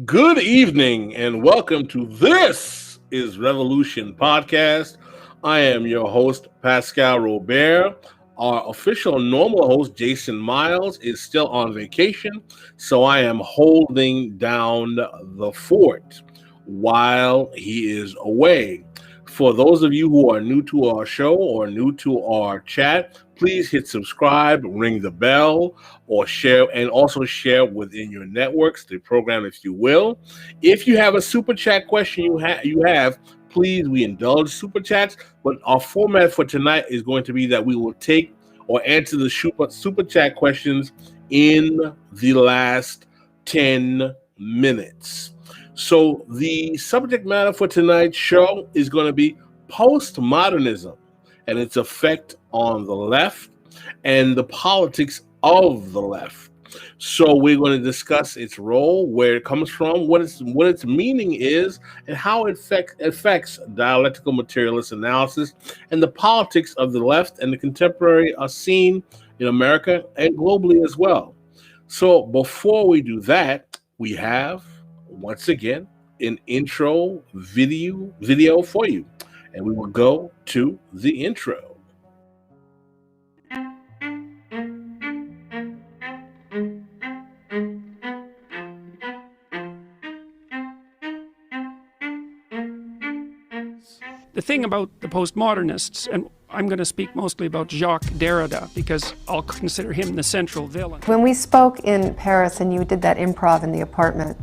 Good evening and welcome to This is Revolution podcast. I am your host, Pascal Robert. Our official normal host, Jason Miles, is still on vacation, so I am holding down the fort while he is away. For those of you who are new to our show or new to our chat, please hit subscribe, ring the bell, or share, and also share within your networks the program if you will. If you have a super chat question you have, please, we indulge super chats, but our format for tonight is going to be that we will take or answer the super chat questions in the last 10 minutes. So the subject matter for tonight's show is going to be postmodernism and its effect on the left and the politics of the left. So we're going to discuss its role, where it comes from, what its meaning is, and how it affects dialectical materialist analysis and the politics of the left and the contemporary scene in America and globally as well. So before we do that, we have once again an intro video for you, and we will go to the intro. The thing about the postmodernists, and I'm going to speak mostly about Jacques Derrida because I'll consider him the central villain. When we spoke in Paris and you did that improv in the apartment,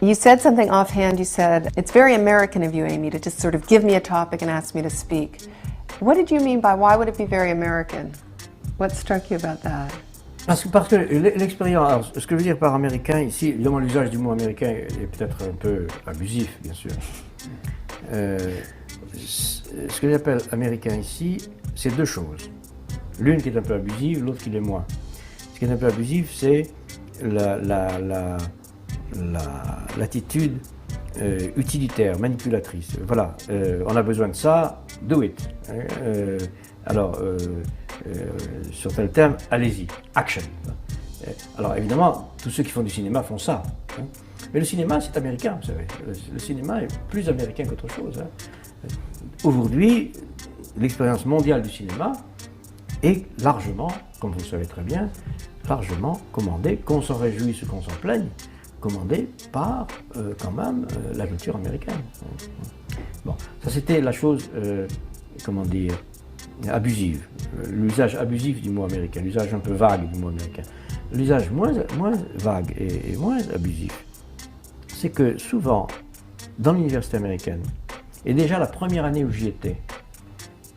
you said something offhand. You said, "It's very American of you, Amy, to just sort of give me a topic and ask me to speak." What did you mean by why would it be very American? What struck you about that? Parce que l'expérience, alors, ce que je veux dire par américain ici, évidemment l'usage du mot américain est peut-être un peu abusif, bien sûr. Ce que j'appelle américain ici, c'est deux choses. L'une qui est un peu abusive, l'autre qui l'est moins. Ce qui est un peu abusif, c'est l'attitude utilitaire, manipulatrice. Voilà, on a besoin de ça, do it. Sur tel terme, allez-y, action. Alors évidemment, tous ceux qui font du cinéma font ça. Mais le cinéma, c'est américain, vous savez. Le cinéma est plus américain qu'autre chose. Aujourd'hui, l'expérience mondiale du cinéma est largement, comme vous le savez très bien, largement commandée, qu'on s'en réjouisse ou qu'on s'en plaigne, commandée par quand même la culture américaine. Bon, ça c'était la chose, comment dire, abusive, l'usage abusif du mot américain, l'usage un peu vague du mot américain. L'usage moins vague et moins abusif, c'est que souvent, dans l'université américaine, et déjà la première année où j'y étais,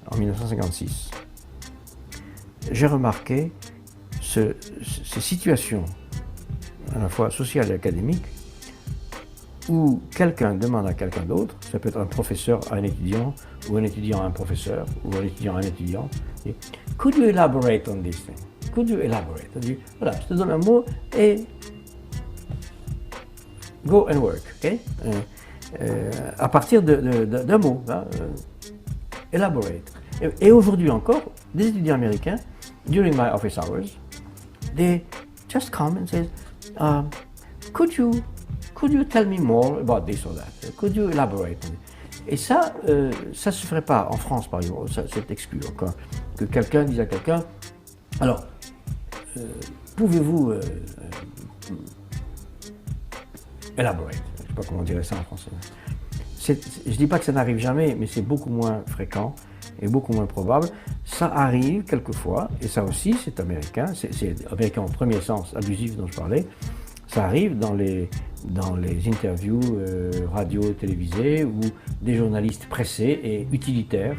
en 1956, j'ai remarqué ces situations, à la fois sociales et académiques, où quelqu'un demande à quelqu'un d'autre, ça peut être un professeur à un étudiant, ou un étudiant à un professeur, ou un étudiant à un étudiant, et « Could you elaborate on this thing? Could you elaborate ?» Voilà, je te donne un mot et go and work, ok? À partir d'un mot, elaborate. Et aujourd'hui encore, des étudiants américains, during my office hours, they just come and say, could you tell me more about this or that? Could you elaborate? Et ça, ça se ferait pas en France, par exemple. C'est exclu encore. Que quelqu'un dise à quelqu'un, alors, pouvez-vous elaborate? Je ne sais pas comment dire ça en français. Je ne dis pas que ça n'arrive jamais, mais c'est beaucoup moins fréquent et beaucoup moins probable. Ça arrive quelquefois, et ça aussi c'est américain, c'est américain au premier sens abusif dont je parlais. Ça arrive dans les interviews radio, télévisées, où des journalistes pressés et utilitaires,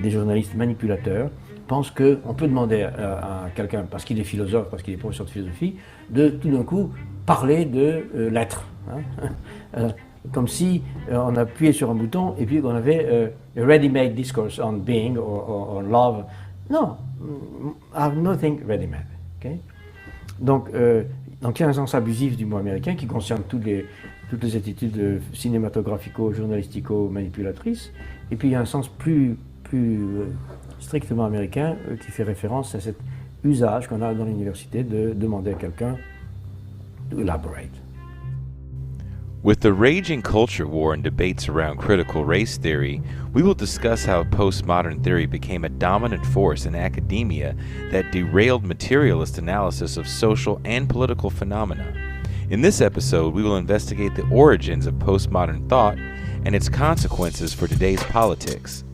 des journalistes manipulateurs, pensent qu'on peut demander à quelqu'un, parce qu'il est philosophe, parce qu'il est professeur de philosophie, de tout d'un coup parler de l'être. Comme si on appuyait sur un bouton et puis qu'on avait a ready-made discourse on being or love. Non, I have nothing ready-made. Okay? Donc il y a un sens abusif du mot américain qui concerne toutes les attitudes cinématographico-journalistico-manipulatrices. Et puis il y a un sens plus strictement américain qui fait référence à cet usage qu'on a dans l'université de demander à quelqu'un to elaborate. With the raging culture war and debates around critical race theory, we will discuss how postmodern theory became a dominant force in academia that derailed materialist analysis of social and political phenomena. In this episode, we will investigate the origins of postmodern thought and its consequences for today's politics.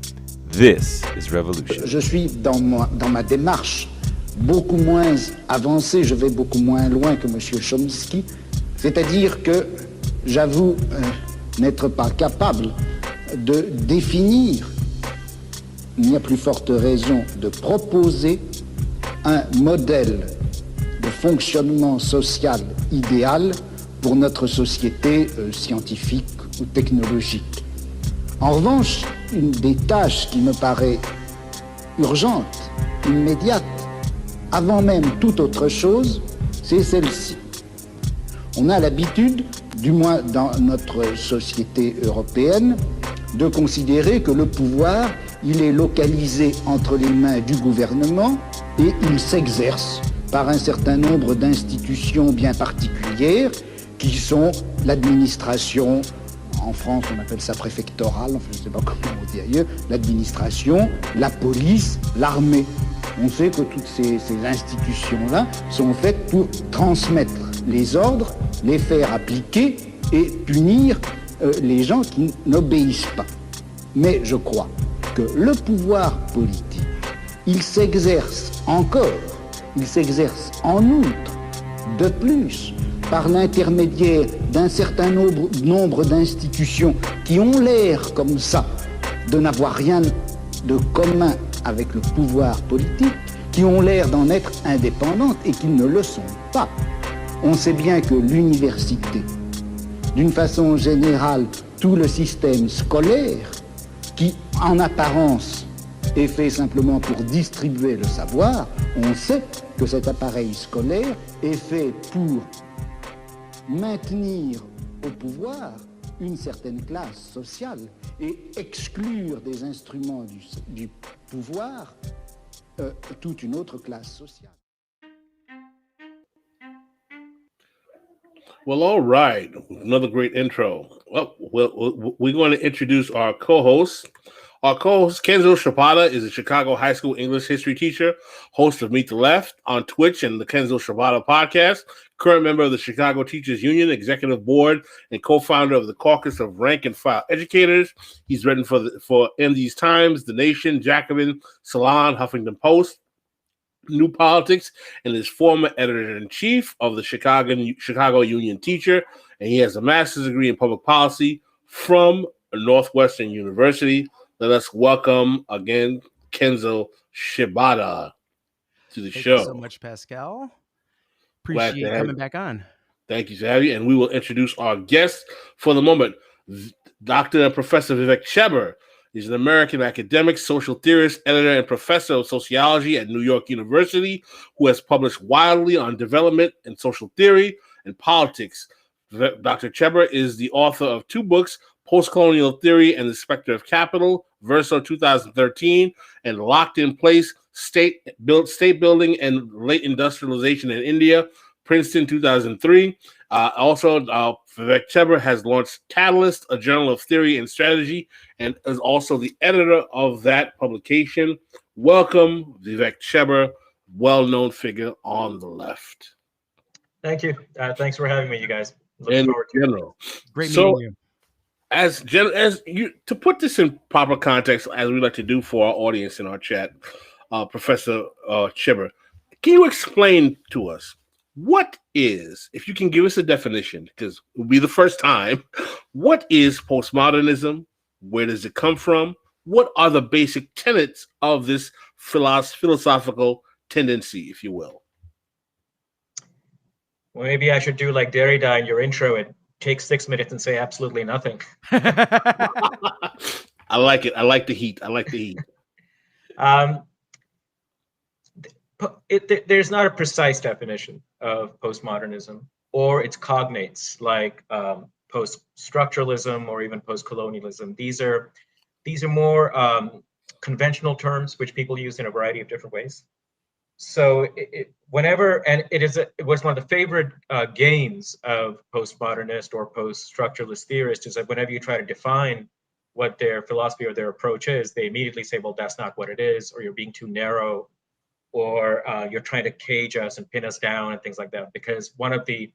This is Revolution. Je suis dans ma démarche beaucoup moins avancée, je vais beaucoup moins loin que M. Chomsky, c'est-à-dire que j'avoue n'être pas capable de définir, il n'y a plus forte raison de proposer un modèle de fonctionnement social idéal pour notre société scientifique ou technologique. En revanche, une des tâches qui me paraît urgente, immédiate, avant même toute autre chose, c'est celle-ci. On a l'habitude, du moins dans notre société européenne, de considérer que le pouvoir, il est localisé entre les mains du gouvernement et il s'exerce par un certain nombre d'institutions bien particulières qui sont l'administration, en France on appelle ça préfectorale, enfin je ne sais pas comment on dit ailleurs, l'administration, la police, l'armée. On sait que toutes ces institutions-là sont faites pour transmettre les ordres, les faire appliquer et punir les gens qui n'obéissent pas. Mais je crois que le pouvoir politique, il s'exerce encore, il s'exerce en outre, de plus, par l'intermédiaire d'un certain nombre d'institutions qui ont l'air comme ça de n'avoir rien de commun avec le pouvoir politique, qui ont l'air d'en être indépendantes et qui ne le sont pas. On sait bien que l'université, d'une façon générale, tout le système scolaire, qui en apparence est fait simplement pour distribuer le savoir, on sait que cet appareil scolaire est fait pour maintenir au pouvoir une certaine classe sociale et exclure des instruments du pouvoir toute une autre classe sociale. Well, all right. Another great intro. Well, we're going to introduce our co-host. Our co-host, Kenzo Shibata, is a Chicago high school English history teacher, host of Meet the Left on Twitch and the Kenzo Shibata podcast, current member of the Chicago Teachers Union Executive Board, and co-founder of the Caucus of Rank and File Educators. He's written for In These Times, The Nation, Jacobin, Salon, Huffington Post, New Politics, and is former editor-in-chief of the Chicago Union Teacher, and he has a master's degree in public policy from Northwestern University. Let us welcome again Kenzo Shibata to the show. Thank you so much, Pascal. Appreciate you coming back on. Thank you, Xavier. And we will introduce our guest for the moment, Dr. and Professor Vivek Chibber. He's an American academic, social theorist, editor, and professor of sociology at New York University, who has published widely on development and social theory and politics. Dr. Chibber is the author of two books, Postcolonial Theory and the Specter of Capital, Verso 2013, and Locked in Place, State Building and Late Industrialization in India, Princeton 2003. Vivek Chibber has launched Catalyst, a journal of theory and strategy, and is also the editor of that publication. Welcome, Vivek Chibber, well-known figure on the left. Thank you. Thanks for having me, you guys. In general. Great meeting you. As you to put this in proper context, as we like to do for our audience in our chat, Professor Chibber, can you explain to us what is, if you can give us a definition, because it will be the first time, what is postmodernism? Where does it come from? What are the basic tenets of this philosophical tendency, if you will? Well, maybe I should do like Derrida in your intro and take 6 minutes and say absolutely nothing. I like it. I like the heat. There's not a precise definition of postmodernism or its cognates like post-structuralism or even post-colonialism. These are more conventional terms which people use in a variety of different ways. So whenever, and it was one of the favorite games of postmodernist or post-structuralist theorists, is that whenever you try to define what their philosophy or their approach is, they immediately say, well, that's not what it is, or you're being too narrow, or you're trying to cage us and pin us down and things like that. Because one of the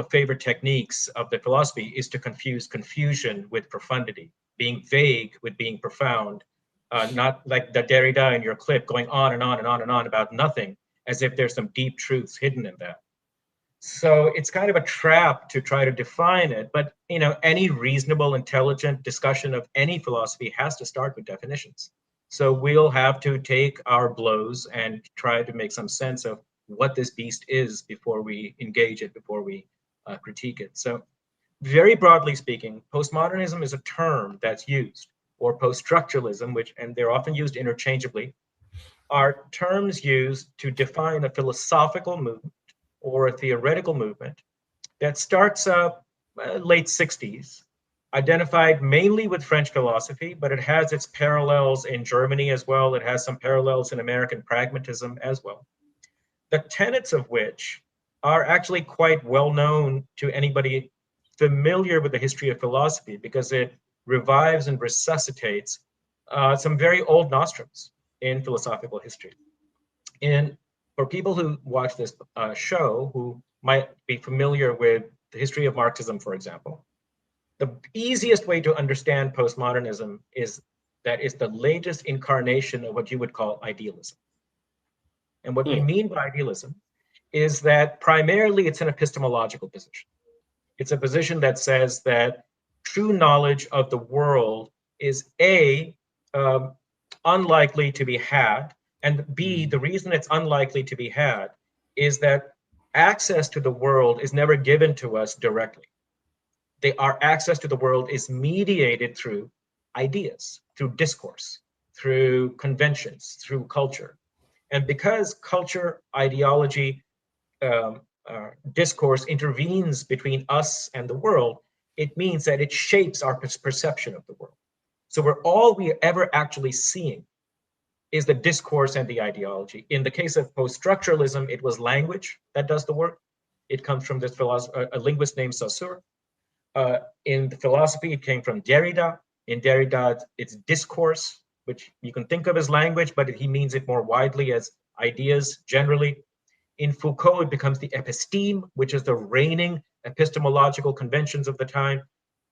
favorite techniques of the philosophy is to confuse confusion with profundity, being vague with being profound, not like the Derrida in your clip going on and on and on and on about nothing, as if there's some deep truths hidden in that. So it's kind of a trap to try to define it, but any reasonable, intelligent discussion of any philosophy has to start with definitions. So we'll have to take our blows and try to make some sense of what this beast is before we engage it, before we critique it. So very broadly speaking, postmodernism is a term that's used, or post-structuralism, and they're often used interchangeably, are terms used to define a philosophical movement or a theoretical movement that starts up late 60s, identified mainly with French philosophy, but it has its parallels in Germany as well. It has some parallels in American pragmatism as well. The tenets of which are actually quite well known to anybody familiar with the history of philosophy, because it revives and resuscitates some very old nostrums in philosophical history. And for people who watch this show, who might be familiar with the history of Marxism, for example, the easiest way to understand postmodernism is that it's the latest incarnation of what you would call idealism. And what we mean by idealism is that primarily it's an epistemological position. It's a position that says that true knowledge of the world is A, unlikely to be had, and B, the reason it's unlikely to be had is that access to the world is never given to us directly. Our access to the world is mediated through ideas, through discourse, through conventions, through culture. And because culture, ideology, discourse intervenes between us and the world, it means that it shapes our perception of the world. So all we are ever actually seeing is the discourse and the ideology. In the case of post-structuralism, it was language that does the work. It comes from this philosopher, a linguist named Saussure. In the philosophy, it came from Derrida. In Derrida, it's discourse, which you can think of as language, but he means it more widely as ideas generally. In Foucault, it becomes the episteme, which is the reigning epistemological conventions of the time,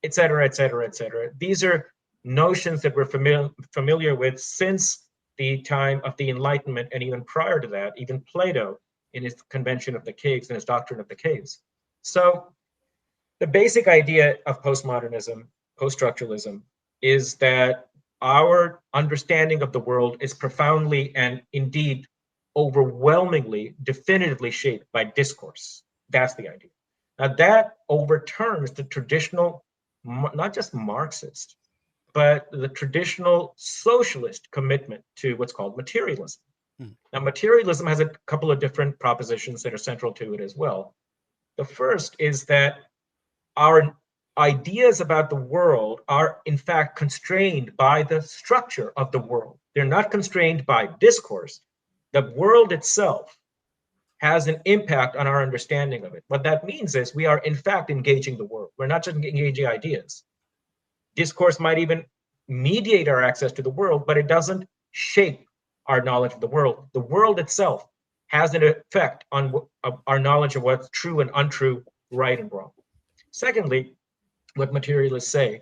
et cetera, et cetera, et cetera. These are notions that we're familiar with since the time of the Enlightenment, and even prior to that, even Plato in his convention of the caves and his doctrine of the caves. So the basic idea of postmodernism, post-structuralism, is that our understanding of the world is profoundly and indeed overwhelmingly, definitively shaped by discourse. That's the idea. Now that overturns the traditional, not just Marxist, but the traditional socialist commitment to what's called materialism. Now, materialism has a couple of different propositions that are central to it as well. The first is that our ideas about the world are in fact constrained by the structure of the world. They're not constrained by discourse. The world itself has an impact on our understanding of it. What that means is we are in fact engaging the world. We're not just engaging ideas. Discourse might even mediate our access to the world, but it doesn't shape our knowledge of the world. The world itself has an effect on our knowledge of what's true and untrue, right and wrong. Secondly, what materialists say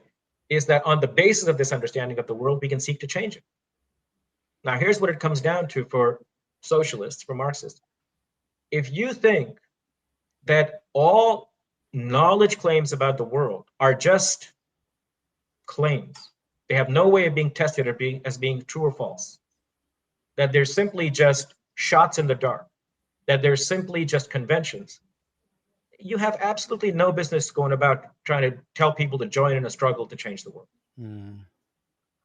is that on the basis of this understanding of the world, we can seek to change it. Now, here's what it comes down to for socialists, for Marxists. If you think that all knowledge claims about the world are just claims, they have no way of being tested or as being true or false, that they're simply just shots in the dark, that they're simply just conventions, you have absolutely no business going about trying to tell people to join in a struggle to change the world.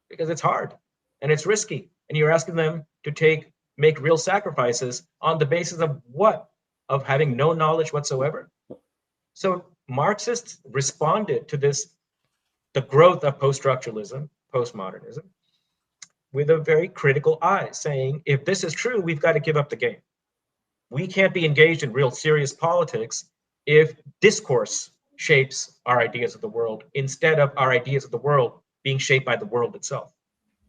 Because it's hard and it's risky, and you're asking them to make real sacrifices on the basis of what? Of having no knowledge whatsoever. So Marxists responded to this, the growth of post-structuralism, postmodernism, with a very critical eye, saying, if this is true, we've got to give up the game. We can't be engaged in real serious politics if discourse shapes our ideas of the world instead of our ideas of the world being shaped by the world itself.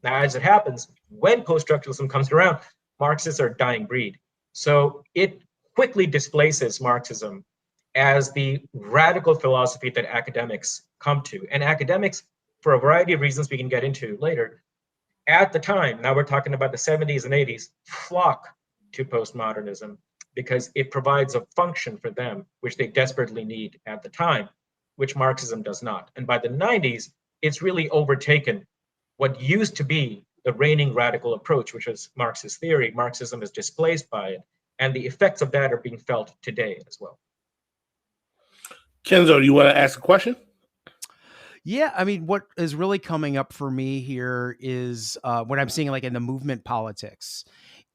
Now, as it happens, when post-structuralism comes around, Marxists are a dying breed. So it quickly displaces Marxism as the radical philosophy that academics come to. And academics, for a variety of reasons we can get into later, at the time, now we're talking about the 70s and 80s, flock to postmodernism because it provides a function for them, which they desperately need at the time, which Marxism does not. And by the 90s, it's really overtaken what used to be the reigning radical approach, which was Marxist theory. Marxism is displaced by it, and the effects of that are being felt today as well. Kenzo, do you want to ask a question? Yeah, I mean, what is really coming up for me here is what I'm seeing like in the movement politics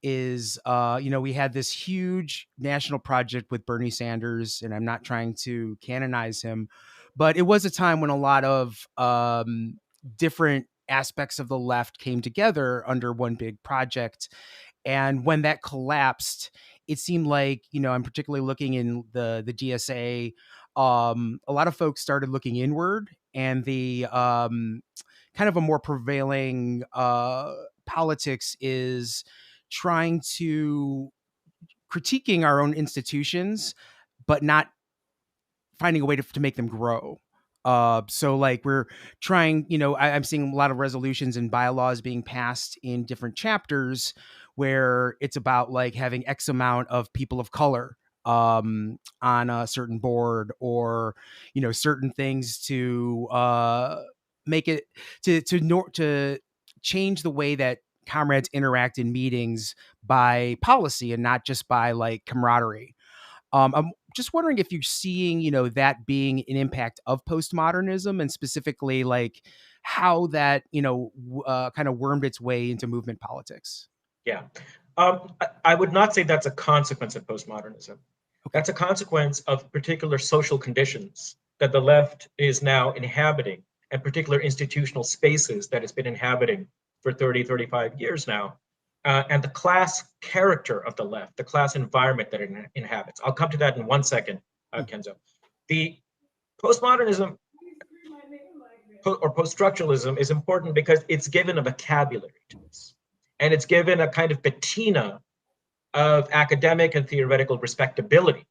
is, we had this huge national project with Bernie Sanders, and I'm not trying to canonize him, but it was a time when a lot of different aspects of the left came together under one big project. And when that collapsed, it seemed like, I'm particularly looking in the DSA, a lot of folks started looking inward, and the kind of a more prevailing politics is trying to critiquing our own institutions, but not finding a way to make them grow. So like we're trying, I'm seeing a lot of resolutions and bylaws being passed in different chapters where it's about like having X amount of people of color on a certain board, or, certain things to make it to change the way that comrades interact in meetings by policy and not just by like camaraderie. I'm just wondering if you're seeing, that being an impact of postmodernism, and specifically like how that, kind of wormed its way into movement politics. Yeah. I would not say that's a consequence of postmodernism. Okay. That's a consequence of particular social conditions that the left is now inhabiting, and particular institutional spaces that it's been inhabiting for 30, 35 years now. And the class character of the left, the class environment that it inhabits. I'll come to that in 1 second, Kenzo. The postmodernism or post-structuralism is important because it's given a vocabulary to this. And it's given a kind of patina of academic and theoretical respectability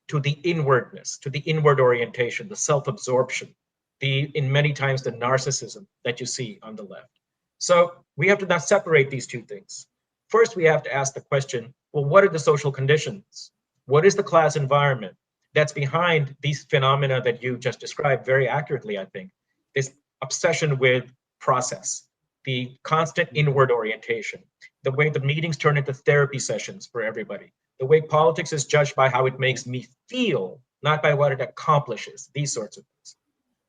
to the inwardness, to the inward orientation, the self-absorption, in many times the narcissism that you see on the left. So we have to now separate these two things. First, we have to ask the question, well, what are the social conditions? What is the class environment that's behind these phenomena that you just described very accurately, I think? This obsession with process, the constant inward orientation, the way the meetings turn into therapy sessions for everybody, the way politics is judged by how it makes me feel, not by what it accomplishes, these sorts of things.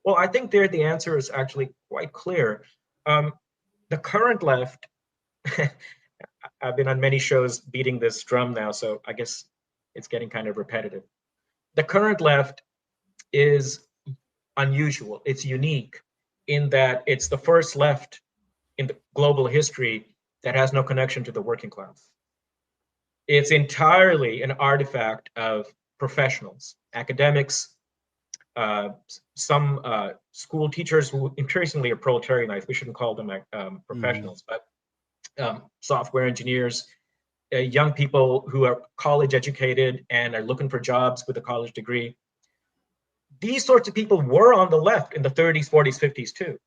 Well, I think there the answer is actually quite clear. The current left, I've been on many shows beating this drum now, so I guess it's getting kind of repetitive. The current left is unusual. It's unique in that it's the first left in the global history that has no connection to the working class. It's entirely an artifact of professionals, academics, some school teachers who increasingly are proletarianized. We shouldn't call them professionals, but software engineers, young people who are college educated and are looking for jobs with a college degree. These sorts of people were on the left in the 30s, 40s, 50s too,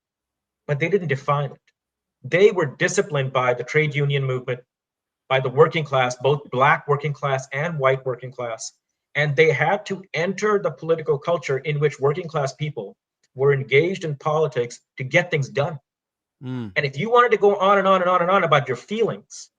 but they didn't define it. They were disciplined by the trade union movement, by the working class, both Black working class and white working class. And they had to enter the political culture in which working class people were engaged in politics to get things done. And if you wanted to go on and on and on and on about your feelings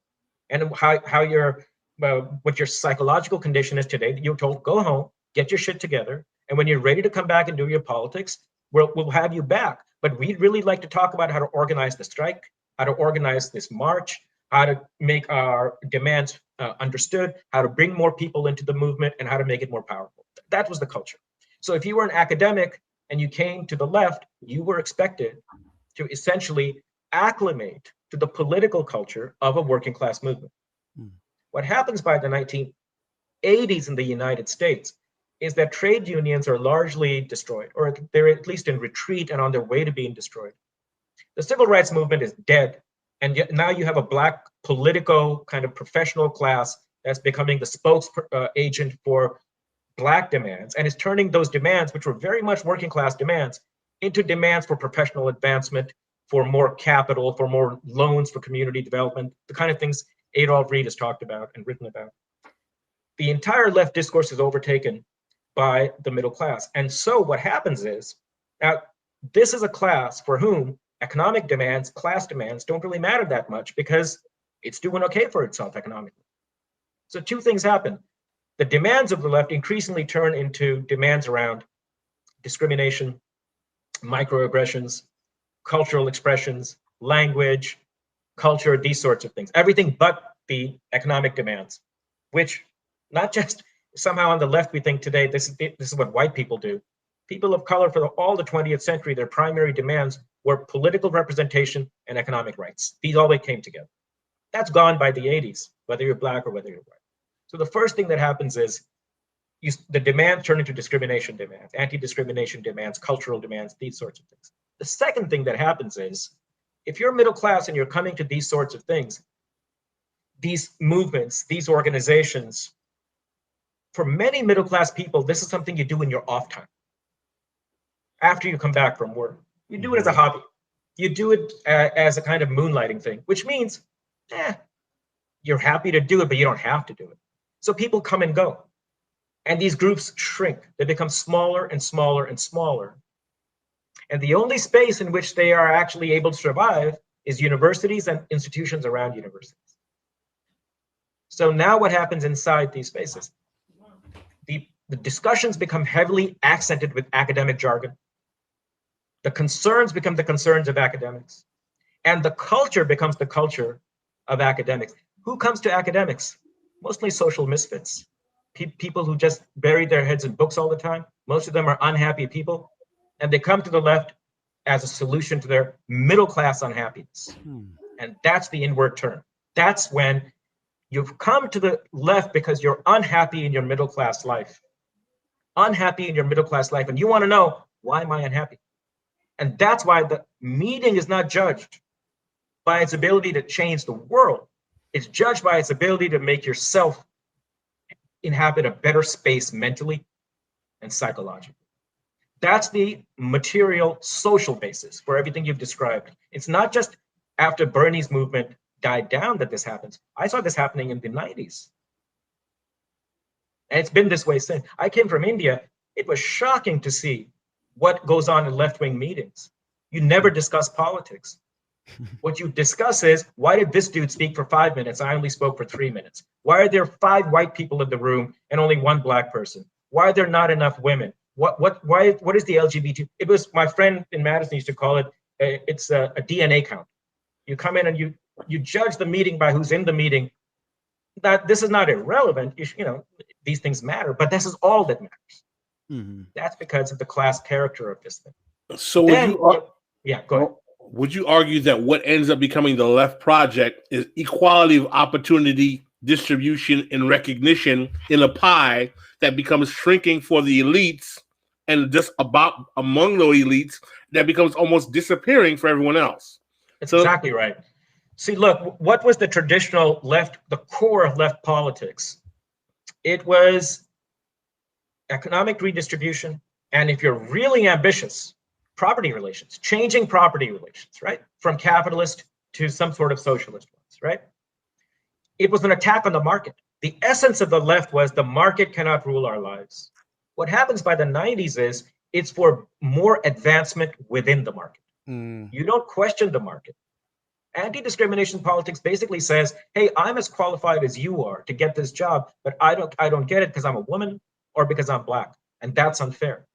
and how your what your psychological condition is today, you're told, go home, get your shit together, and when you're ready to come back and do your politics, we'll have you back. But we'd really like to talk about how to organize the strike, how to organize this march, how to make our demands understood, how to bring more people into the movement, and how to make it more powerful. That was the culture. So if you were an academic and you came to the left, you were expected to essentially acclimate to the political culture of a working class movement. What happens by the 1980s in the United States is that trade unions are largely destroyed, or they're at least in retreat and on their way to being destroyed. The civil rights movement is dead, and yet now you have a black political kind of professional class that's becoming the spokes agent for black demands, and is turning those demands, which were very much working class demands, into demands for professional advancement, for more capital, for more loans for community development, the kind of things Adolph Reed has talked about and written about. The entire left discourse is overtaken by the middle class. And so what happens is, now this is a class for whom economic demands, class demands don't really matter that much because it's doing okay for itself economically. So two things happen. The demands of the left increasingly turn into demands around discrimination, microaggressions, cultural expressions, language, culture, these sorts of things. Everything but the economic demands, which not just somehow on the left we think today, this is what white people do. People of color for all the 20th century, their primary demands were political representation and economic rights. These always came together. That's gone by the 80s, whether you're black or whether you're white. So the first thing that happens is the demands turn into discrimination demands, anti-discrimination demands, cultural demands, these sorts of things. The second thing that happens is, if you're middle class and you're coming to these sorts of things, these movements, these organizations, for many middle class people, this is something you do in your off time. After you come back from work, you do it as a hobby. You do it as a kind of moonlighting thing, which means, you're happy to do it, but you don't have to do it. So people come and go. And these groups shrink. They become smaller and smaller and smaller. And the only space in which they are actually able to survive is universities and institutions around universities. So now what happens inside these spaces? The discussions become heavily accented with academic jargon. The concerns become the concerns of academics. And the culture becomes the culture of academics. Who comes to academics? Mostly social misfits. People who just bury their heads in books all the time. Most of them are unhappy people. And they come to the left as a solution to their middle class unhappiness. And that's the inward turn. That's when you've come to the left because you're unhappy in your middle class life. Unhappy in your middle class life. And you want to know, why am I unhappy? And that's why the meeting is not judged by its ability to change the world. It's judged by its ability to make yourself inhabit a better space mentally and psychologically. That's the material social basis for everything you've described. It's not just after Bernie's movement died down that this happens. I saw this happening in the 90s. And it's been this way since. I came from India. It was shocking to see what goes on in left-wing meetings. You never discuss politics. What you discuss is, why did this dude speak for 5 minutes? I only spoke for 3 minutes. Why are there 5 white people in the room and only 1 black person? Why are there not enough women? What is the LGBT? It was, my friend in Madison used to call it, it's a DNA count. You come in and you judge the meeting by who's in the meeting. That this is not irrelevant. You know, these things matter, but this is all that matters. Mm-hmm. That's because of the class character of this thing. So go ahead. Would you argue that what ends up becoming the left project is equality of opportunity, distribution, and recognition in a pie that becomes shrinking for the elites, and just about among the elites that becomes almost disappearing for everyone else? That's exactly right. See, look, what was the traditional left, the core of left politics? It was economic redistribution, and if you're really ambitious, property relations, changing property relations, right? From capitalist to some sort of socialist ones, right? It was an attack on the market. The essence of the left was the market cannot rule our lives. What happens by the 90s is it's for more advancement within the market. You don't question the market. Anti-discrimination politics basically says, hey, I'm as qualified as you are to get this job, but I don't get it because I'm a woman or because I'm black, and that's unfair.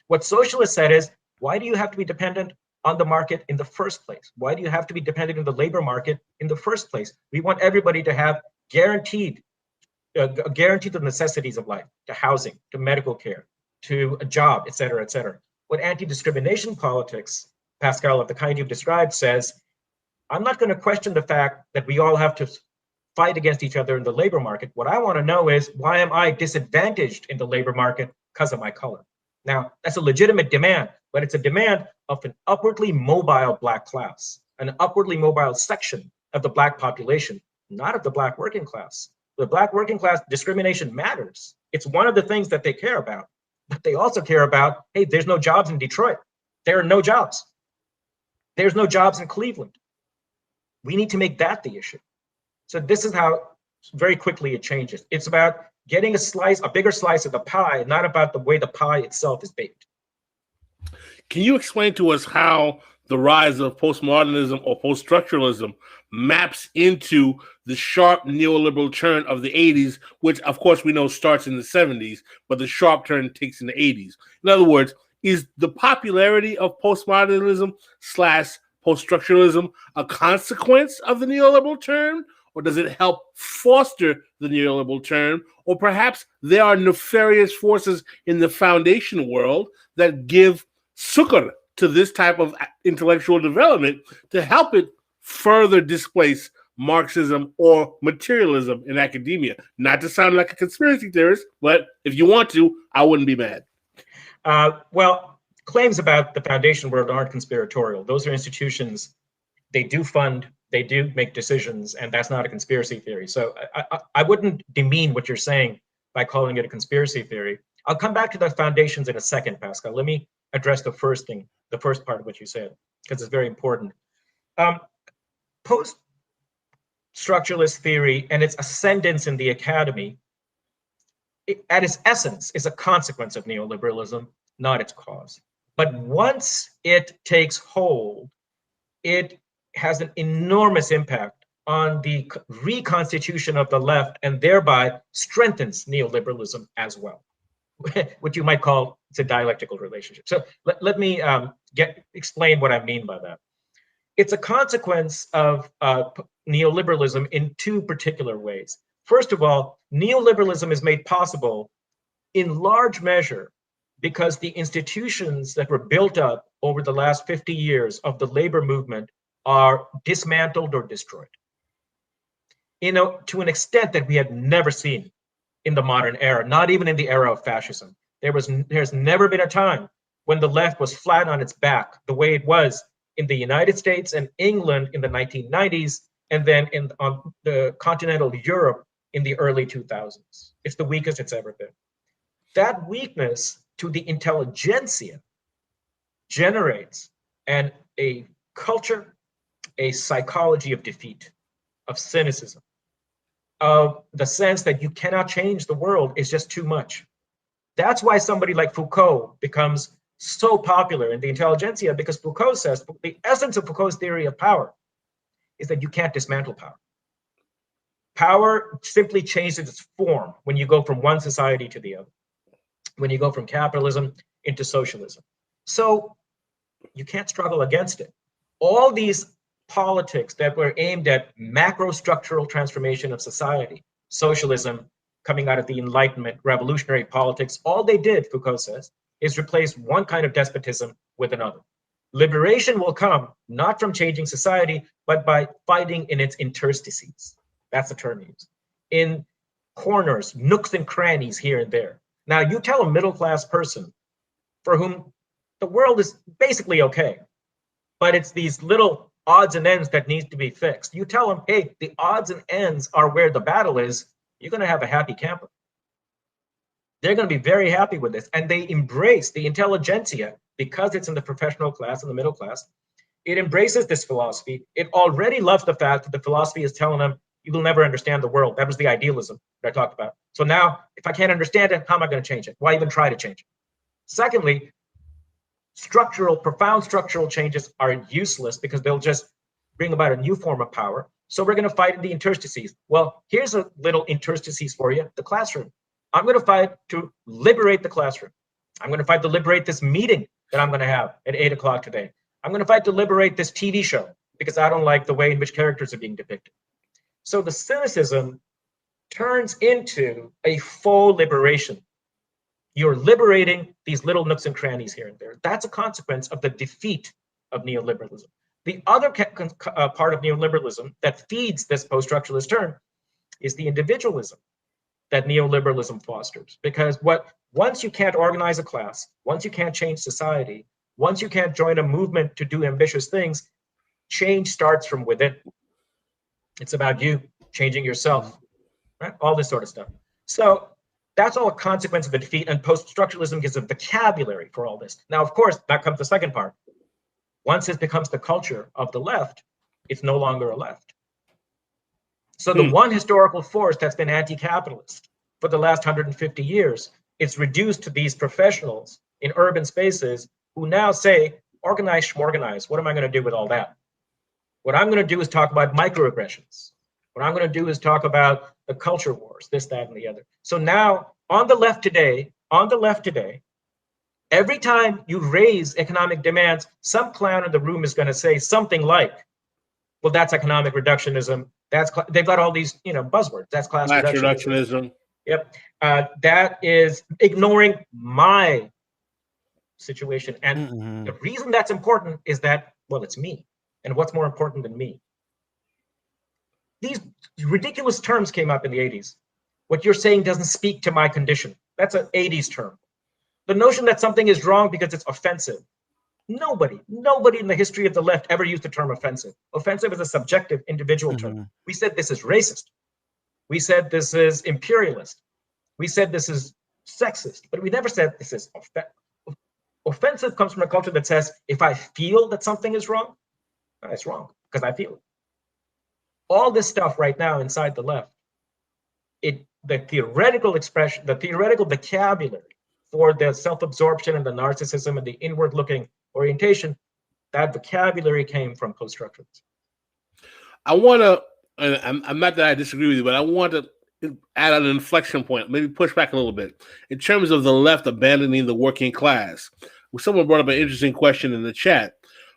What socialists said is, why do you have to be dependent on the market in the first place? Why do you have to be dependent on the labor market in the first place? We want everybody to have guaranteed the necessities of life, to housing, to medical care, to a job, et cetera, et cetera. What anti-discrimination politics, Pascal, of the kind you've described, says, I'm not going to question the fact that we all have to fight against each other in the labor market. What I want to know is, why am I disadvantaged in the labor market because of my color? Now, that's a legitimate demand, but it's a demand of an upwardly mobile Black class, an upwardly mobile section of the Black population, not of the Black working class. The Black working class, discrimination matters. It's one of the things that they care about. But they also care about, hey, there's no jobs in Detroit. There are no jobs. There's no jobs in Cleveland. We need to make that the issue. So this is how very quickly it changes. It's about getting a bigger slice of the pie, not about the way the pie itself is baked. Can you explain to us how the rise of postmodernism or post-structuralism maps into the sharp neoliberal turn of the 80s, which of course we know starts in the 70s, but the sharp turn takes in the 80s? In other words, is the popularity of postmodernism / post-structuralism a consequence of the neoliberal turn, or does it help foster the neoliberal turn? Or perhaps there are nefarious forces in the foundation world that give succor to this type of intellectual development to help it further displace Marxism or materialism in academia. Not to sound like a conspiracy theorist, but if you want to, I wouldn't be mad. Well, claims about the foundation world aren't conspiratorial. Those are institutions. They do fund, they do make decisions, and that's not a conspiracy theory. So I wouldn't demean what you're saying by calling it a conspiracy theory. I'll come back to the foundations in a second, Pascal. Let me address the first part of what you said, because it's very important. Post-structuralist theory and its ascendance in the academy, at its essence, is a consequence of neoliberalism, not its cause. But once it takes hold, it has an enormous impact on the reconstitution of the left, and thereby strengthens neoliberalism as well. What you might call, it's a dialectical relationship. So let me explain what I mean by that. It's a consequence of neoliberalism in two particular ways. First of all, neoliberalism is made possible in large measure because the institutions that were built up over the last 50 years of the labor movement are dismantled or destroyed, to an extent that we have never seen in the modern era, not even in the era of fascism. There's never been a time when the left was flat on its back the way it was in the United States and England in the 1990s, and then on the continental Europe in the early 2000s. It's the weakest it's ever been. That weakness to the intelligentsia generates a culture, a psychology of defeat, of cynicism, of the sense that you cannot change the world, is just too much. That's why somebody like Foucault becomes so popular in the intelligentsia, because Foucault says the essence of Foucault's theory of power is that you can't dismantle power. Power simply changes its form when you go from one society to the other, when you go from capitalism into socialism. So you can't struggle against it. All these politics that were aimed at macro structural transformation of society, socialism coming out of the Enlightenment, revolutionary politics, all they did, Foucault says, is replace one kind of despotism with another. Liberation will come not from changing society, but by fighting in its interstices. That's the term used. In corners, nooks and crannies here and there. Now, you tell a middle-class person for whom the world is basically okay, but it's these little odds and ends that need to be fixed. You tell them, hey, the odds and ends are where the battle is, you're going to have a happy camper. They're going to be very happy with this. And they embrace the intelligentsia, because it's in the professional class and the middle class. It embraces this philosophy. It already loves the fact that the philosophy is telling them, you will never understand the world. That was the idealism that I talked about. So now, if I can't understand it, how am I going to change it? Why even try to change it? Secondly, profound structural changes are useless because they'll just bring about a new form of power. So we're going to fight in the interstices. Well, here's a little interstices for you, the classroom. I'm going to fight to liberate the classroom. I'm going to fight to liberate this meeting that I'm going to have at 8 o'clock today. I'm going to fight to liberate this TV show because I don't like the way in which characters are being depicted. So the cynicism turns into a full liberation. You're liberating these little nooks and crannies here and there. That's a consequence of the defeat of neoliberalism. The other part of neoliberalism that feeds this post-structuralist turn is the individualism that neoliberalism fosters. Because once you can't organize a class, once you can't change society, once you can't join a movement to do ambitious things, change starts from within. It's about you changing yourself, right? All this sort of stuff. So that's all a consequence of the defeat, and post-structuralism gives a vocabulary for all this. Now, of course, that comes the second part. Once it becomes the culture of the left, it's no longer a left. So the one historical force that's been anti-capitalist for the last 150 years, it's reduced to these professionals in urban spaces who now say, organize, schmorganize. What am I going to do with all that? What I'm going to do is talk about microaggressions. What I'm going to do is talk about the culture wars, this, that, and the other. So now on the left today, every time you raise economic demands, some clown in the room is going to say something like, well, that's economic reductionism. They've got all these, buzzwords. That's class reductionism. Yep. That is ignoring my situation. And the reason that's important is that, well, it's me. And what's more important than me? These ridiculous terms came up in the 80s. What you're saying doesn't speak to my condition. That's an 80s term. The notion that something is wrong because it's offensive. Nobody in the history of the left ever used the term offensive. Offensive is a subjective, individual term. We said this is racist. We said this is imperialist. We said this is sexist, but we never said this is offensive. Offensive comes from a culture that says, if I feel that something is wrong, it's wrong because I feel it. All this stuff right now inside the left, the theoretical expression, the theoretical vocabulary for the self-absorption and the narcissism and the inward-looking orientation, that vocabulary came from post-structuralism. I want to, I'm not that I disagree with you, but I want to add an inflection point, maybe push back a little bit. In terms of the left abandoning the working class, someone brought up an interesting question in the chat.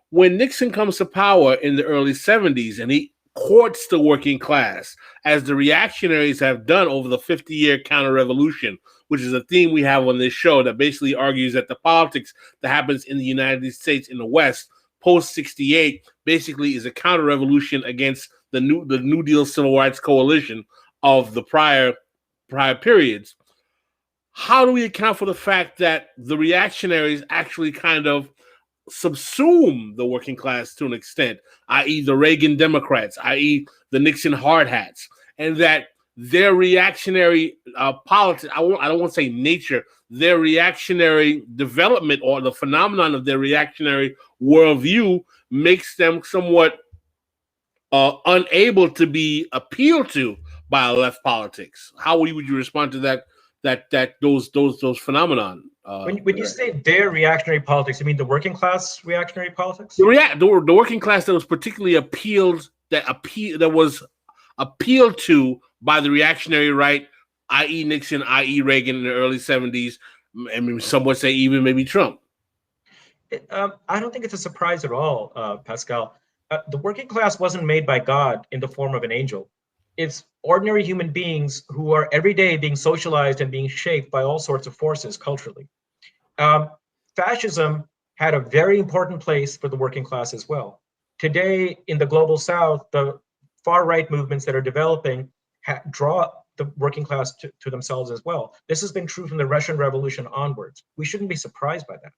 When Nixon comes to power in the early 70s and he courts the working class, as the reactionaries have done over the 50-year counter-revolution, which is a theme we have on this show that basically argues that the politics that happens in the United States in the West post-68 basically is a counter-revolution against the New Deal Civil Rights Coalition of the prior periods. How do we account for the fact that the reactionaries actually kind of subsume the working class to an extent, i.e. the Reagan Democrats, i.e. the Nixon hard hats, and that their reactionary politics, I don't want to say nature, their reactionary development or the phenomenon of their reactionary worldview makes them somewhat unable to be appealed to by left politics. How would you respond to those phenomenon? When you say their reactionary politics, you mean the working class reactionary politics? The working class that was particularly appealed to by the reactionary right, i.e. Nixon, i.e. Reagan in the early 70s, and some would say even maybe Trump. I don't think it's a surprise at all, Pascal. The working class wasn't made by God in the form of an angel. It's ordinary human beings who are every day being socialized and being shaped by all sorts of forces culturally. Fascism had a very important place for the working class as well. Today, in the global South, the far-right movements that are developing draw the working class to themselves as well. This has been true from the Russian Revolution onwards. We shouldn't be surprised by that.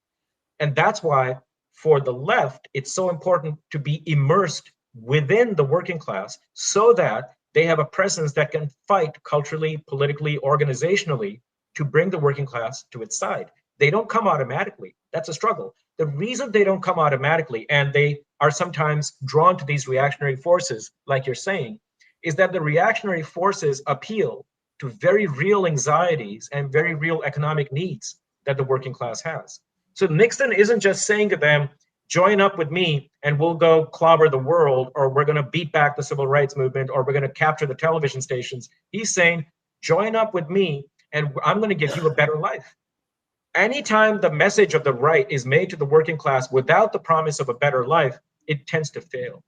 And that's why, for the left, it's so important to be immersed within the working class so that they have a presence that can fight culturally, politically, organizationally to bring the working class to its side. They don't come automatically. That's a struggle. The reason they don't come automatically, and they are sometimes drawn to these reactionary forces, like you're saying, is that the reactionary forces appeal to very real anxieties and very real economic needs that the working class has. So Nixon isn't just saying to them, join up with me and we'll go clobber the world, or we're going to beat back the civil rights movement, or we're going to capture the television stations. He's saying, join up with me and I'm going to give you a better life. Anytime the message of the right is made to the working class without the promise of a better life, it tends to fail.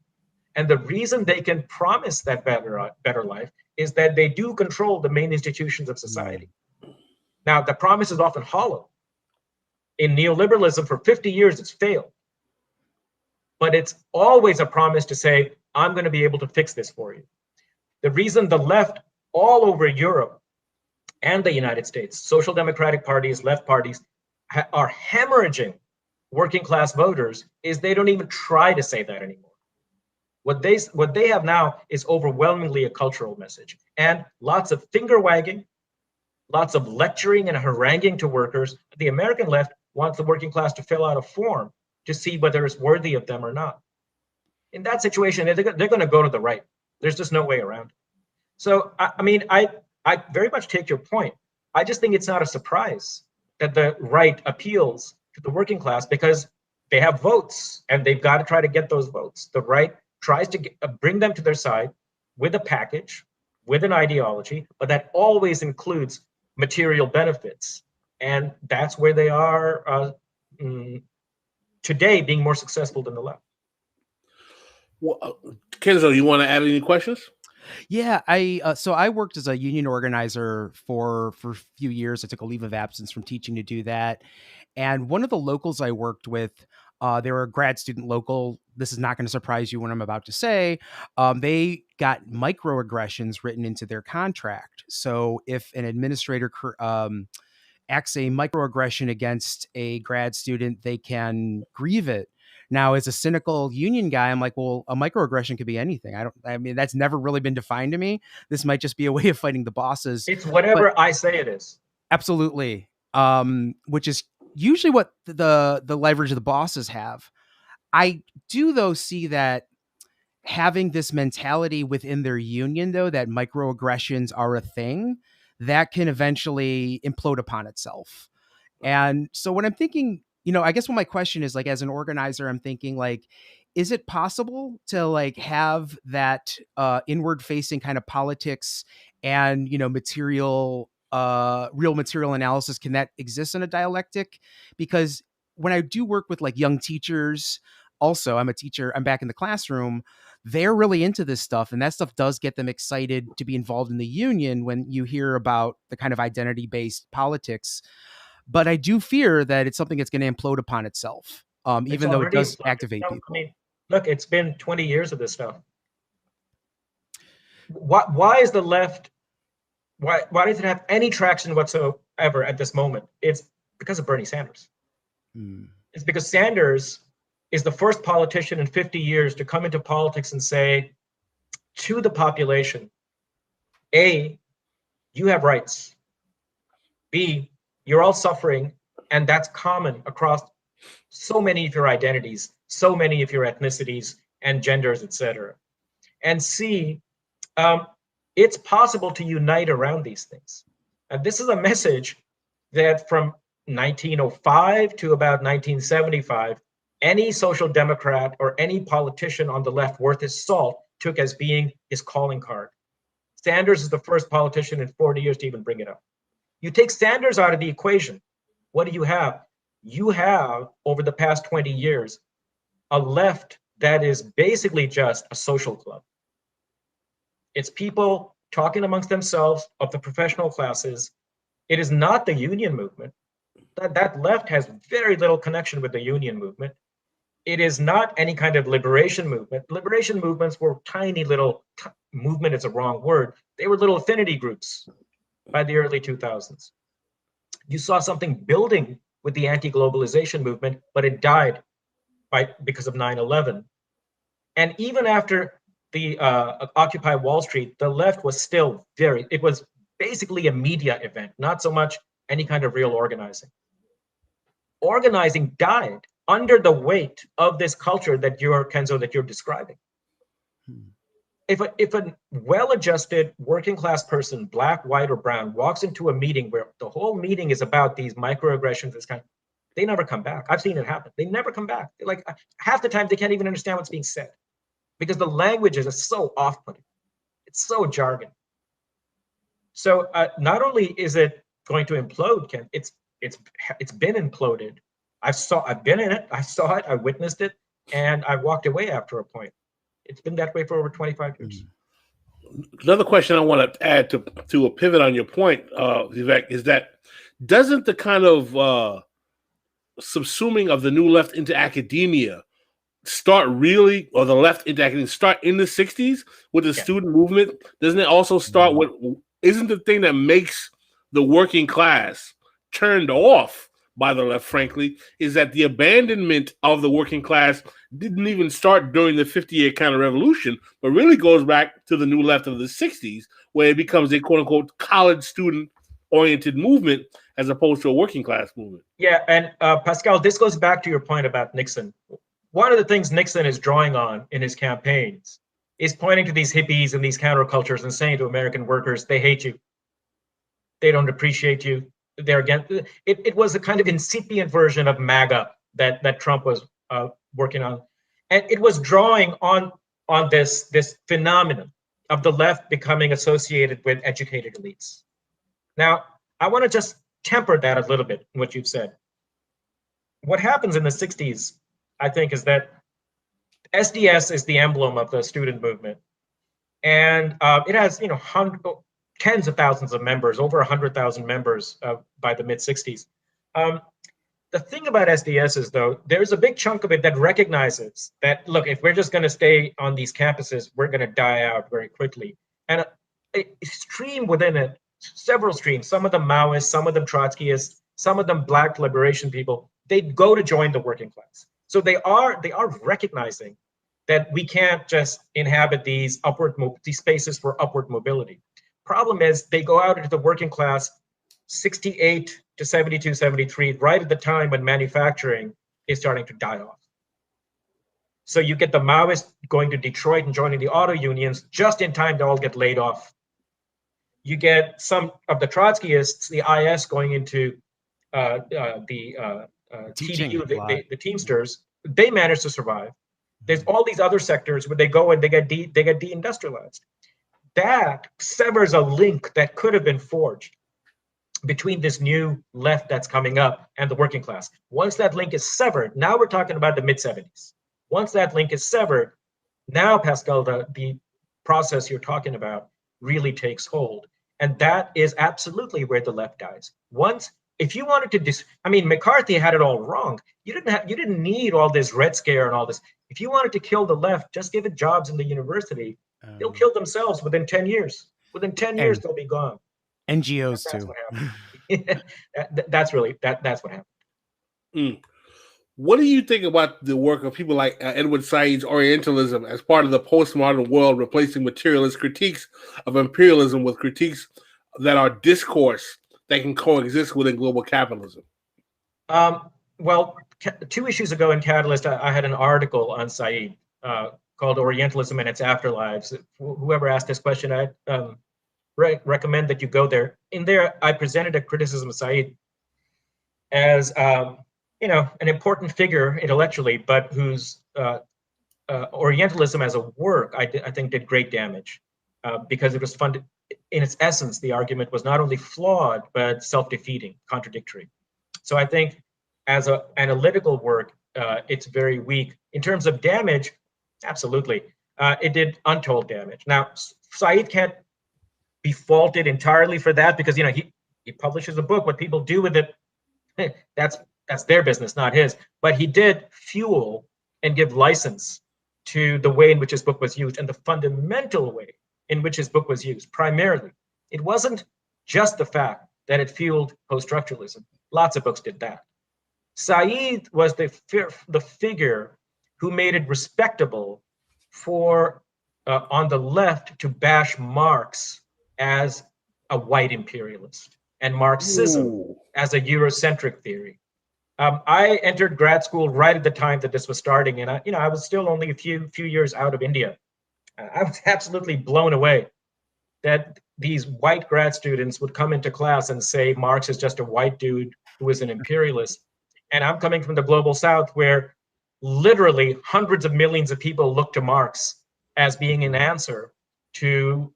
And the reason they can promise that better life is that they do control the main institutions of society. Now, the promise is often hollow. In neoliberalism, for 50 years, it's failed. but it's always a promise to say, I'm going to be able to fix this for you. The reason the left all over Europe and the United States, social democratic parties, left parties, are hemorrhaging working class voters is they don't even try to say that anymore. What they have now is overwhelmingly a cultural message, and lots of finger wagging, lots of lecturing and haranguing to workers. The American left wants the working class to fill out a form to see whether it's worthy of them or not. In that situation, they're going to go to the right. There's just no way around it. So, I very much take your point. I just think it's not a surprise that the right appeals to the working class because they have votes and they've got to try to get those votes. The right tries to bring them to their side with a package, with an ideology, but that always includes material benefits. And that's where they are today, being more successful than the left. Well, Kenzo, you want to add any questions? Yeah, so I worked as a union organizer for a few years. I took a leave of absence from teaching to do that. And one of the locals I worked with, they were a grad student local. This is not going to surprise you when I'm about to say. They got microaggressions written into their contract. So if an administrator acts a microaggression against a grad student, they can grieve it. Now, as a cynical union guy, I'm like, well, a microaggression could be anything. I mean, that's never really been defined to me. This might just be a way of fighting the bosses. It's whatever I say it is. Absolutely. Which is usually what the leverage of the bosses have. I do, though, see that having this mentality within their union, though, that microaggressions are a thing, that can eventually implode upon itself. And so when I'm thinking, I guess what my question is, like, as an organizer, I'm thinking, like, is it possible to, like, have that inward facing kind of politics and, real material analysis? Can that exist in a dialectic? Because when I do work with, like, young teachers, also, I'm a teacher, I'm back in the classroom, they're really into this stuff. And that stuff does get them excited to be involved in the union when you hear about the kind of identity-based politics. But I do fear that it's something that's going to implode upon itself, even though it does activate people. I mean, look, it's been 20 years of this stuff. Why is the left, why does it have any traction whatsoever at this moment? It's because of Bernie Sanders. It's because Sanders is the first politician in 50 years to come into politics and say to the population, A, you have rights. B, you're all suffering, and that's common across so many of your identities, so many of your ethnicities and genders, etc. And C, it's possible to unite around these things. And this is a message that from 1905 to about 1975, any social democrat or any politician on the left worth his salt took as being his calling card. Sanders is the first politician in 40 years to even bring it up. You take Sanders out of the equation, what do you have? You have, over the past 20 years, a left that is basically just a social club. It's people talking amongst themselves of the professional classes. It is not the union movement. That left has very little connection with the union movement. It is not any kind of liberation movement. Liberation movements were tiny little, movement is a wrong word. They were little affinity groups by the early 2000s. You saw something building with the anti-globalization movement, but it died because of 9/11. And even after the Occupy Wall Street, the left was still it was basically a media event, not so much any kind of real organizing. Organizing died under the weight of this culture that Kenzo, that you're describing. If a well-adjusted working class person, black, white, or brown, walks into a meeting where the whole meeting is about these microaggressions, they never come back. I've seen it happen. They never come back. Like half the time, they can't even understand what's being said because the language is so off-putting. It's so jargon. So not only is it going to implode, Ken, it's been imploded. I've been in it. I saw it. I witnessed it, and I walked away after a point. It's been that way for over 25 years. Another question I want to add to a pivot on your point, Vivek, is that doesn't the kind of subsuming of the new left into academia start really, or the left interacting start in the 60s with the student movement? Doesn't it also start with, isn't the thing that makes the working class turned off by the left, frankly, is that the abandonment of the working class didn't even start during the 50-year kind of revolution, but really goes back to the new left of the 60s, where it becomes a quote-unquote college student-oriented movement as opposed to a working class movement. Yeah, and Pascal, this goes back to your point about Nixon. One of the things Nixon is drawing on in his campaigns is pointing to these hippies and these countercultures and saying to American workers, they hate you. They don't appreciate you. They're against it. It was a kind of incipient version of MAGA that Trump was working on. And it was drawing on this phenomenon of the left becoming associated with educated elites. Now, I want to just temper that a little bit, what you've said. What happens in the 60s, I think, is that SDS is the emblem of the student movement. And it has, tens of thousands of members, over 100,000 members by the mid-60s. The thing about SDS is, though, there's a big chunk of it that recognizes that, look, if we're just going to stay on these campuses, we're going to die out very quickly. And a stream within it, several streams, some of them Maoists, some of them Trotskyists, some of them Black liberation people, they go to join the working class. So they are recognizing that we can't just inhabit these spaces for upward mobility. Problem is, they go out into the working class 68 to 72, 73, right at the time when manufacturing is starting to die off. So you get the Maoists going to Detroit and joining the auto unions just in time to all get laid off. You get some of the Trotskyists, the IS, going into the TDU, the Teamsters. They manage to survive. There's all these other sectors where they go and they get deindustrialized. That severs a link that could have been forged between this new left that's coming up and the working class. Once that link is severed, now we're talking about the mid-70s. Once that link is severed, now, Pascal, the process you're talking about really takes hold. And that is absolutely where the left dies. If you wanted to McCarthy had it all wrong. You didn't need all this Red Scare and all this. If you wanted to kill the left, just give it jobs in the university. They'll kill themselves within 10 years. Within 10 years, they'll be gone. NGOs that's too. What happened. That's what happened. Mm. What do you think about the work of people like Edward Said's Orientalism as part of the postmodern world, replacing materialist critiques of imperialism with critiques that are discourse that can coexist within global capitalism? Well, 2 issues ago in Catalyst, I had an article on Said called Orientalism and Its Afterlives. Whoever asked this question, I recommend that you go there. In there, I presented a criticism of Said as an important figure intellectually, but whose Orientalism as a work, I think, did great damage because it was funded. In its essence, the argument was not only flawed, but self-defeating, contradictory. So I think as an analytical work, it's very weak. In terms of damage, absolutely. It did untold damage. Now, Said can't be faulted entirely for that because, he publishes a book. What people do with it, that's their business, not his. But he did fuel and give license to the way in which his book was used and the fundamental way in which his book was used, primarily. It wasn't just the fact that it fueled post-structuralism. Lots of books did that. Said was the figure who made it respectable for, on the left, to bash Marx as a white imperialist and Marxism as a Eurocentric theory. I entered grad school right at the time that this was starting, and I was still only a few years out of India. I was absolutely blown away that these white grad students would come into class and say Marx is just a white dude who is an imperialist. And I'm coming from the global South, where literally hundreds of millions of people look to Marx as being an answer to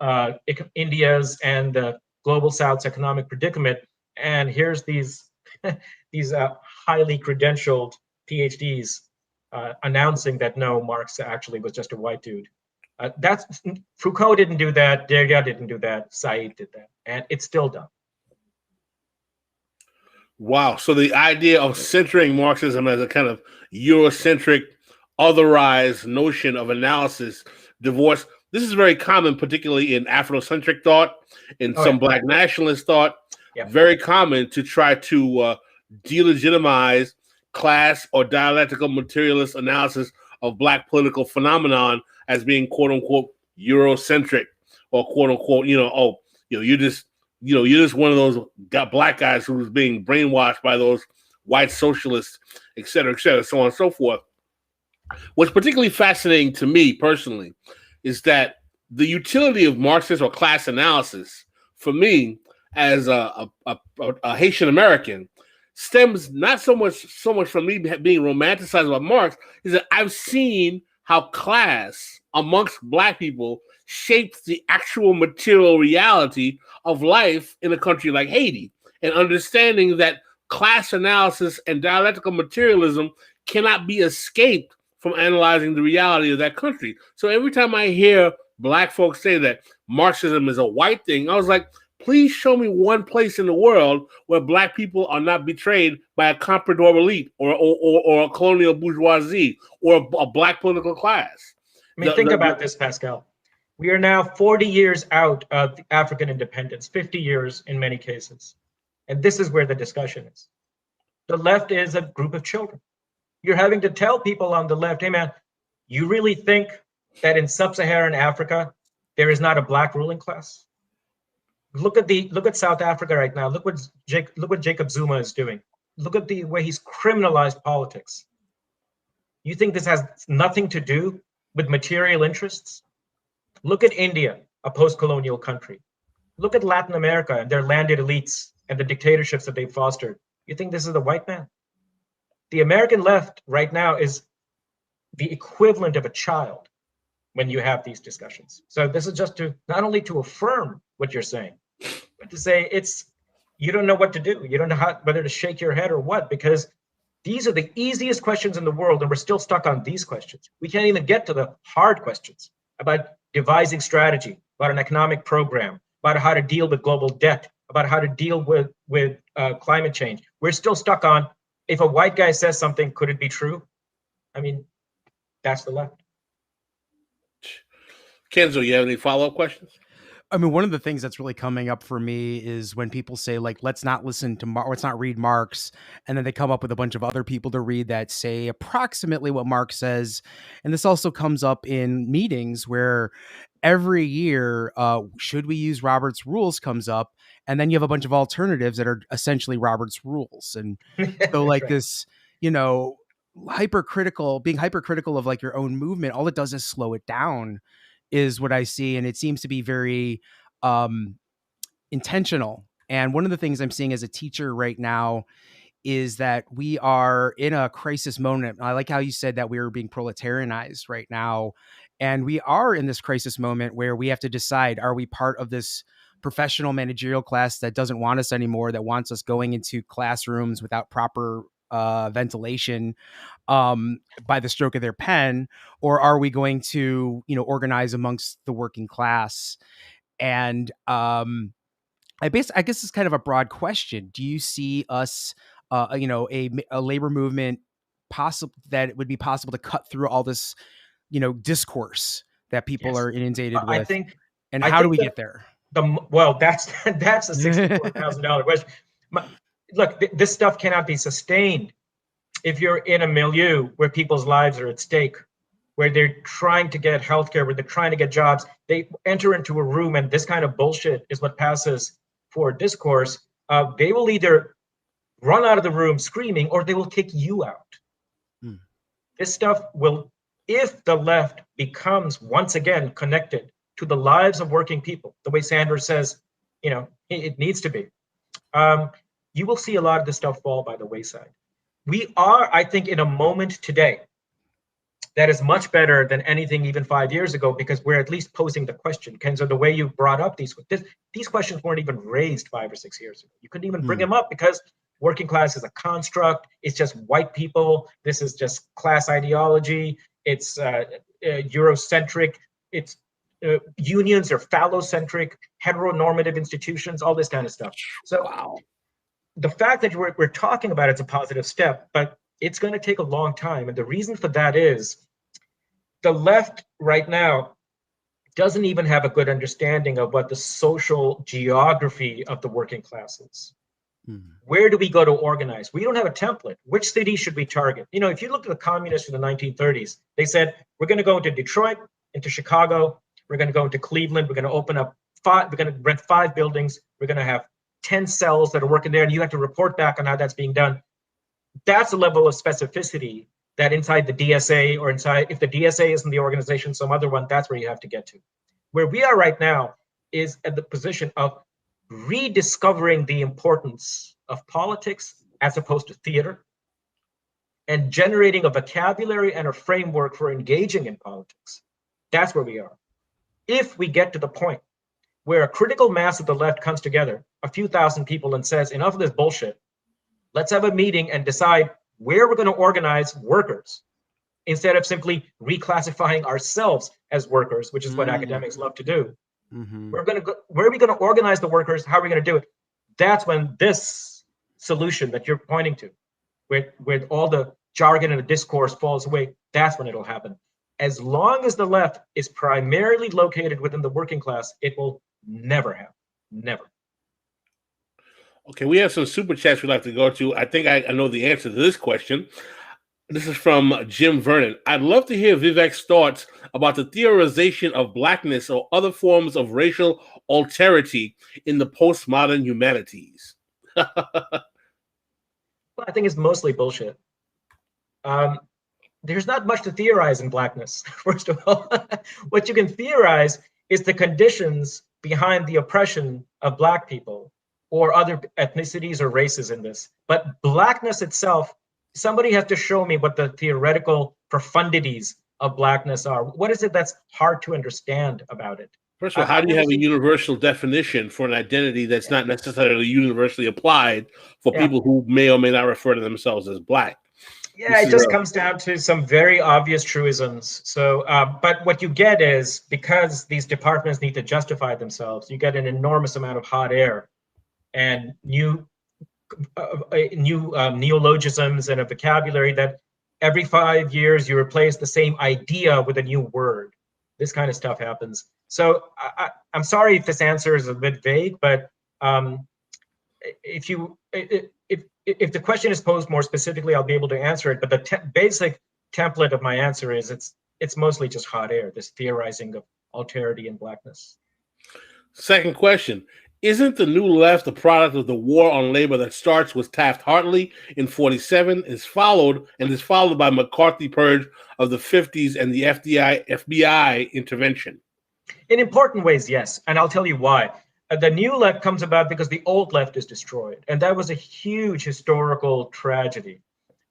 India's and the global South's economic predicament. And here's these highly credentialed PhDs announcing that no, Marx actually was just a white dude. Foucault didn't do that, Derrida didn't do that, Said did that, and it's still done. Wow. So the idea of centering Marxism as a kind of Eurocentric otherized notion of analysis, divorce. This is very common, particularly in Afrocentric thought, in some Black nationalist thought. Yeah. Very common to try to delegitimize class or dialectical materialist analysis of Black political phenomenon as being quote unquote Eurocentric, or quote unquote, you're just one of those Black guys who's being brainwashed by those white socialists, et cetera, so on and so forth. What's particularly fascinating to me personally is that the utility of Marxist or class analysis, for me as a Haitian American, stems not so much from me being romanticized about Marx, is that I've seen how class amongst Black people shapes the actual material reality of life in a country like Haiti, and understanding that class analysis and dialectical materialism cannot be escaped from analyzing the reality of that country. So every time I hear Black folks say that Marxism is a white thing, I was like, please show me one place in the world where Black people are not betrayed by a comprador elite or a colonial bourgeoisie or a Black political class. I mean, think about this, Pascal. We are now 40 years out of African independence, 50 years in many cases. And this is where the discussion is. The left is a group of children. You're having to tell people on the left, hey man, you really think that in sub-Saharan Africa, there is not a Black ruling class? Look at South Africa right now. Look what Jacob Zuma is doing. Look at the way he's criminalized politics. You think this has nothing to do with material interests? Look at India, a post-colonial country. Look at Latin America and their landed elites and the dictatorships that they've fostered. You think this is the white man? The American left right now is the equivalent of a child when you have these discussions. So this is just to not only to affirm what you're saying, but to say you don't know what to do. You don't know whether to shake your head or what, because these are the easiest questions in the world, and we're still stuck on these questions. We can't even get to the hard questions about devising strategy, about an economic program, about how to deal with global debt, about how to deal with climate change. We're still stuck on, if a white guy says something, could it be true? I mean, that's the left. Kenzo, you have any follow-up questions? I mean, one of the things that's really coming up for me is when people say, like, let's not read Marx, and then they come up with a bunch of other people to read that say approximately what Marx says. And this also comes up in meetings where every year, should we use Robert's rules comes up, and then you have a bunch of alternatives that are essentially Robert's rules. And so like this, being hypercritical of like your own movement, all it does is slow it down, is what I see. And it seems to be very intentional. And one of the things I'm seeing as a teacher right now is that we are in a crisis moment. I like how you said that we are being proletarianized right now. And we are in this crisis moment where we have to decide, are we part of this professional managerial class that doesn't want us anymore, that wants us going into classrooms without proper ventilation by the stroke of their pen, or are we going to, organize amongst the working class? And I guess it's kind of a broad question. Do you see us, a labor movement that it would be possible to cut through all this, discourse that people are inundated with? I think. And how do we get there? That's a $64,000 question. Look, this stuff cannot be sustained if you're in a milieu where people's lives are at stake, where they're trying to get healthcare, where they're trying to get jobs. They enter into a room, and this kind of bullshit is what passes for discourse. They will either run out of the room screaming, or they will kick you out. This stuff will, if the left becomes once again connected to the lives of working people, the way Sanders says, it needs to be, you will see a lot of this stuff fall by the wayside. We are, I think, in a moment today that is much better than anything even 5 years ago, because we're at least posing the question. Kenzo, the way you brought up these questions weren't even raised 5 or 6 years ago. You couldn't even bring them up because working class is a construct. It's just white people. This is just class ideology. It's Eurocentric. It's unions are phallocentric, heteronormative institutions, all this kind of stuff. So the fact that we're talking about it's a positive step, but it's going to take a long time. And the reason for that is the left right now doesn't even have a good understanding of what the social geography of the working class is. Where do we go to organize? We don't have a template. Which city should we target? You know, if you look at the communists in the 1930s, they said, we're going to go into Detroit, into Chicago, we're going to go into Cleveland, we're going to open up we're going to rent 5 buildings, we're going to have 10 cells that are working there, and you have to report back on how that's being done. That's a level of specificity that inside the DSA or inside, if the DSA isn't the organization, some other one, that's where you have to get to. Where we are right now is at the position of rediscovering the importance of politics as opposed to theater, and generating a vocabulary and a framework for engaging in politics. That's where we are. If we get to the point where a critical mass of the left comes together, a few thousand people, and says, enough of this bullshit, let's have a meeting and decide where we're going to organize workers, instead of simply reclassifying ourselves as workers, which is what academics love to do. We're going to go, where are we going to organize the workers? How are we going to do it? That's when this solution that you're pointing to, where all the jargon and the discourse falls away, that's when it'll happen. As long as the left is primarily located within the working class, it will never happen. Never. Okay, we have some super chats we'd like to go to. I think I know the answer to this question. This is from Jim Vernon. I'd love to hear Vivek's thoughts about the theorization of blackness or other forms of racial alterity in the postmodern humanities. Well, I think it's mostly bullshit. There's not much to theorize in blackness, first of all. What you can theorize is the conditions behind the oppression of Black people or other ethnicities or races in this. But blackness itself, somebody has to show me what the theoretical profundities of blackness are. What is it that's hard to understand about it? First of all, how do you have a universal definition for an identity that's not necessarily universally applied for people who may or may not refer to themselves as Black? Yeah, it just comes down to some very obvious truisms. So, but what you get is, because these departments need to justify themselves, you get an enormous amount of hot air and new neologisms and a vocabulary that every 5 years you replace the same idea with a new word. This kind of stuff happens. So I'm sorry if this answer is a bit vague, but if the question is posed more specifically, I'll be able to answer it. But the basic template of my answer is it's mostly just hot air, this theorizing of alterity and blackness. Second question. Isn't the New Left a product of the war on labor that starts with Taft-Hartley in 1947, is followed by McCarthy purge of the 1950s and the FBI intervention? In important ways, yes. And I'll tell you why. The New Left comes about because the old left is destroyed. And that was a huge historical tragedy.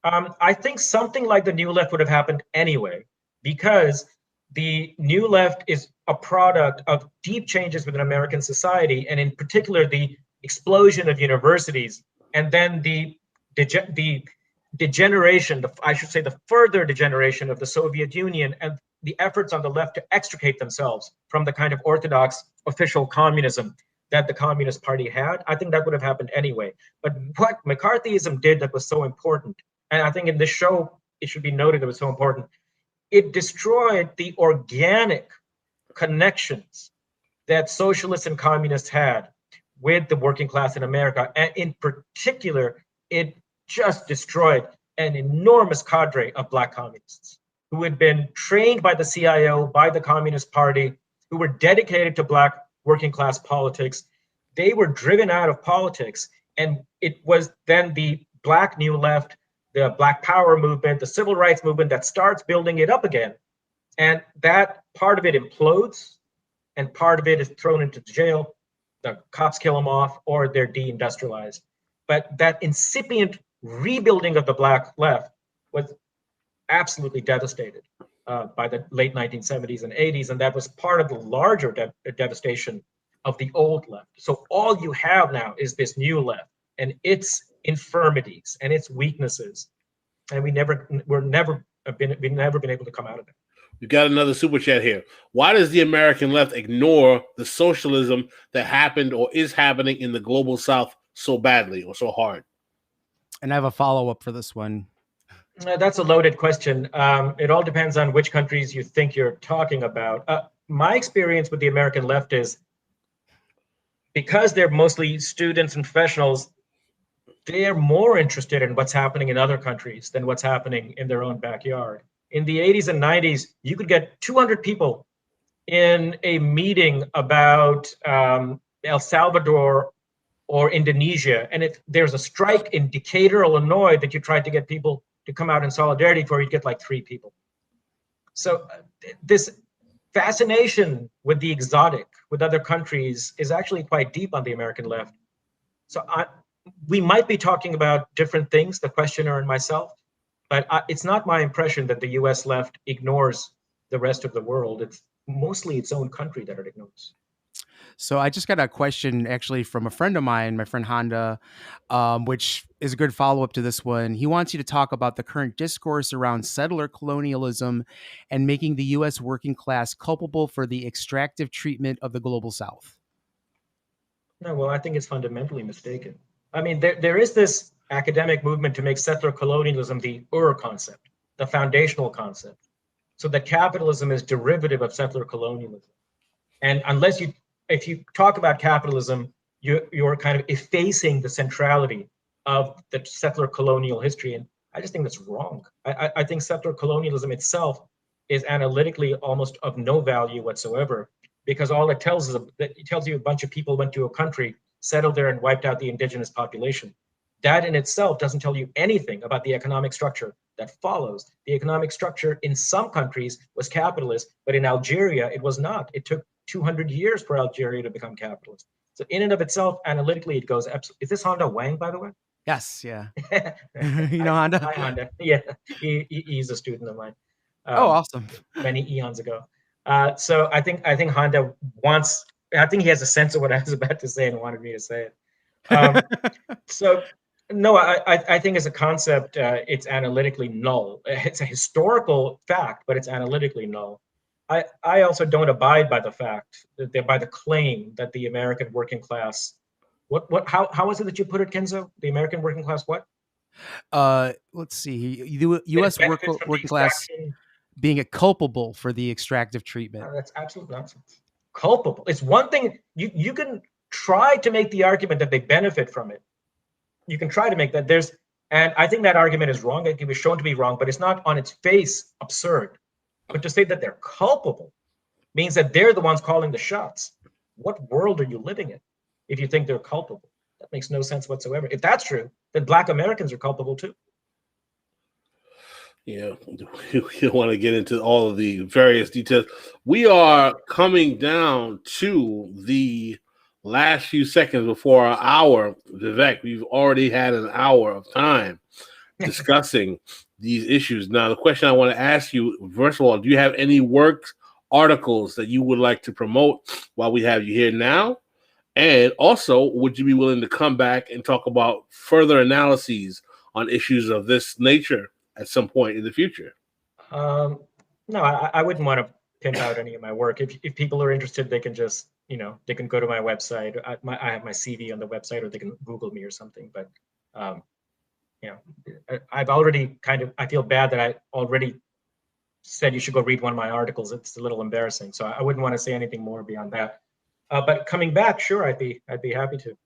I think something like the New Left would have happened anyway, because the New Left is a product of deep changes within American society, and in particular, the explosion of universities, and then the degeneration, I should say the further degeneration of the Soviet Union, and the efforts on the left to extricate themselves from the kind of orthodox official communism that the Communist Party had. I think that would have happened anyway. But what McCarthyism did that was so important, and I think in this show, it should be noted that it was so important, it destroyed the organic connections that socialists and communists had with the working class in America. And in particular, it just destroyed an enormous cadre of Black communists who had been trained by the CIO, by the Communist Party, who were dedicated to Black working class politics. They were driven out of politics. And it was then the Black New Left, the Black Power movement, the civil rights movement that starts building it up again. And that part of it implodes, and part of it is thrown into jail. The cops kill them off, or they're deindustrialized. But that incipient rebuilding of the Black left was absolutely devastated by the late 1970s and 80s. And that was part of the larger devastation of the old left. So all you have now is this new left and its infirmities and its weaknesses, and we've never been able to come out of it. We've got another super chat here. Why does the American left ignore the socialism that happened or is happening in the global South so badly or so hard? And I have a follow-up for this one. That's a loaded question. It all depends on which countries you think you're talking about. My experience with the American left is because they're mostly students and professionals, they're more interested in what's happening in other countries than what's happening in their own backyard. In the 80s and 90s, you could get 200 people in a meeting about El Salvador or Indonesia, and if there's a strike in Decatur, Illinois, that you tried to get people to come out in solidarity for, you'd get like 3 people. So this fascination with the exotic, with other countries, is actually quite deep on the American left. So we might be talking about different things, the questioner and myself, but it's not my impression that the US left ignores the rest of the world. It's mostly its own country that it ignores. So I just got a question actually from a friend of mine, my friend Honda, which is a good follow-up to this one. He wants you to talk about the current discourse around settler colonialism and making the U.S. working class culpable for the extractive treatment of the global South. No, well, I think it's fundamentally mistaken. I mean, there is this academic movement to make settler colonialism the concept, the foundational concept, so that capitalism is derivative of settler colonialism. And if you talk about capitalism, you're kind of effacing the centrality of the settler colonial history. And I just think that's wrong. I think settler colonialism itself is analytically almost of no value whatsoever, because all it tells you a bunch of people went to a country, settled there, and wiped out the indigenous population. That in itself doesn't tell you anything about the economic structure that follows. The economic structure in some countries was capitalist, but in Algeria, it was not. It took 200 years for Algeria to become capitalist. So in and of itself, analytically, it goes absolutely. Is this Honda Wang, by the way? Yes, yeah. You know Honda? Hi, Honda. Yeah, he's a student of mine. Oh, awesome. Many eons ago. So I think Honda wants, I think he has a sense of what I was about to say and wanted me to say it. So no, I think as a concept, it's analytically null. It's a historical fact, but it's analytically null. I also don't abide by the fact that by the claim that the American working class, how was it that you put it, Kenzo? The American working class what? Let's see. U.S. working class being culpable for the extractive treatment. No, that's absolute nonsense. Culpable. It's one thing, you can try to make the argument that they benefit from it. You can try to make that. And I think that argument is wrong. It can be shown to be wrong, but it's not on its face absurd. But to say that they're culpable means that they're the ones calling the shots. What world are you living in if you think they're culpable? That makes no sense whatsoever. If that's true, then Black Americans are culpable too. Yeah, you don't want to get into all of the various details. We are coming down to the last few seconds before our hour. Vivek, we've already had an hour of time discussing these issues. Now, the question I want to ask you, first of all, do you have any works, articles that you would like to promote while we have you here now? And also, would you be willing to come back and talk about further analyses on issues of this nature at some point in the future? No, I wouldn't want to pimp out any of my work. If people are interested, they can just, they can go to my website. I have my CV on the website, or they can Google me or something. But I've already I feel bad that I already said you should go read one of my articles. It's a little embarrassing, so I wouldn't want to say anything more beyond that. But coming back, sure, I'd be happy to.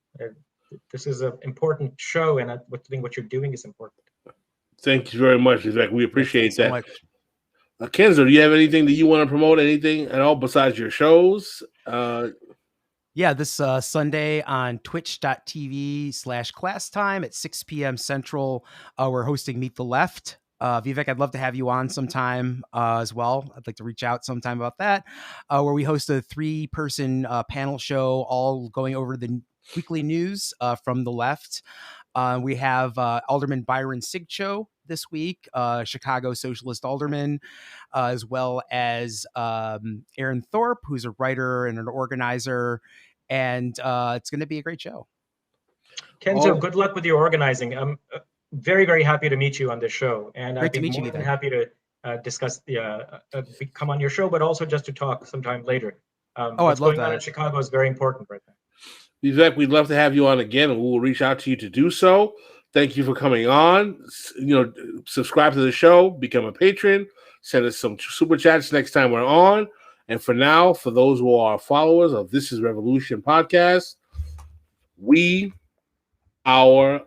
This is an important show, and I think what you're doing is important. Thank you very much, Vivek. We appreciate that. So Kenzo, do you have anything that you want to promote? Anything at all besides your shows? Yeah, this Sunday on twitch.tv/class time at 6 p.m. Central, we're hosting Meet the Left. Vivek, I'd love to have you on sometime as well. I'd like to reach out sometime about that, where we host a 3-person panel show, all going over the weekly news from the left. We have Alderman Byron Sigcho this week, Chicago Socialist Alderman, as well as Aaron Thorpe, who's a writer and an organizer. And it's going to be a great show. Kenzo, good luck with your organizing. I'm very, very happy to meet you on this show. And I'd be more than happy to discuss come on your show, but also just to talk sometime later. I'd love what's going that. on in Chicago is very important right now. Vivek, we'd love to have you on again, and we'll reach out to you to do so. Thank you for coming on. Subscribe to the show, become a patron, send us some super chats next time we're on. And for now, for those who are followers of This is Revolution podcast, we are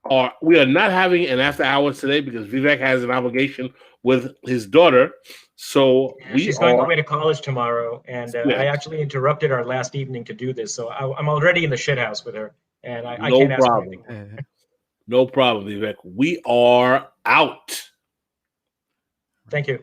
not having an after hours today because Vivek has an obligation with his daughter. So she's going away to college tomorrow, and I actually interrupted our last evening to do this. So I'm already in the shit house with her, and I can't ask her anything. No problem, Vivek. We are out. Thank you.